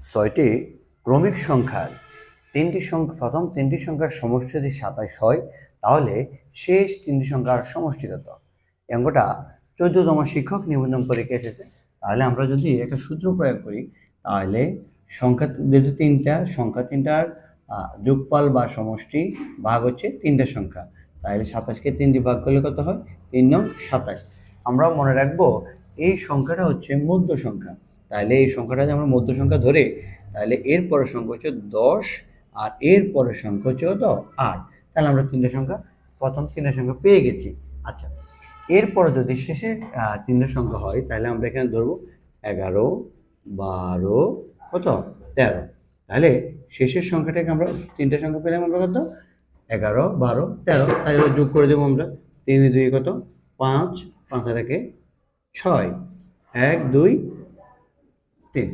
ছয়টি ক্রমিক সংখ্যার প্রথম তিনটি সংখ্যার সমষ্টি যদি 27 হয় তাহলে শেষ তিনটি সংখ্যার সমষ্টি কত? এই অঙ্কটা 14তম শিক্ষক নিবন্ধন পরীক্ষা এসেছে। তাহলে আমরা যদি একটা সূত্র প্রয়োগ করি তাহলে যেহেতু তিনটার যোগফল বা সমষ্টি ভাগ হচ্ছে তিনটা সংখ্যা, তাহলে 27কে 3 দিয়ে ভাগ করলে কত হয়? 3 নং 27। আমরা মনে রাখবো এই সংখ্যাটা হচ্ছে মধ্য সংখ্যা। তাহলে এই সংখ্যাটা যদি আমরা মধ্য সংখ্যা ধরে তাহলে এর পরের সংখ্যা হচ্ছে 10 আর এর পরের সংখ্যা হচ্ছে কত? 8। তাহলে আমরা প্রথম তিনটা সংখ্যা পেয়ে গেছি। আচ্ছা, এরপরে যদি শেষে তিনটা সংখ্যা হয় তাহলে আমরা এখানে ধরবো 11, 12, কত? 13। তাহলে শেষের সংখ্যাটাকে আমরা তিনটা সংখ্যা পেলাম আমরা কত? 11, 12, 13। তাহলে যোগ করে দেবো আমরা। 3 2 কত? 5, 5 আর 1 6, 1 2 3।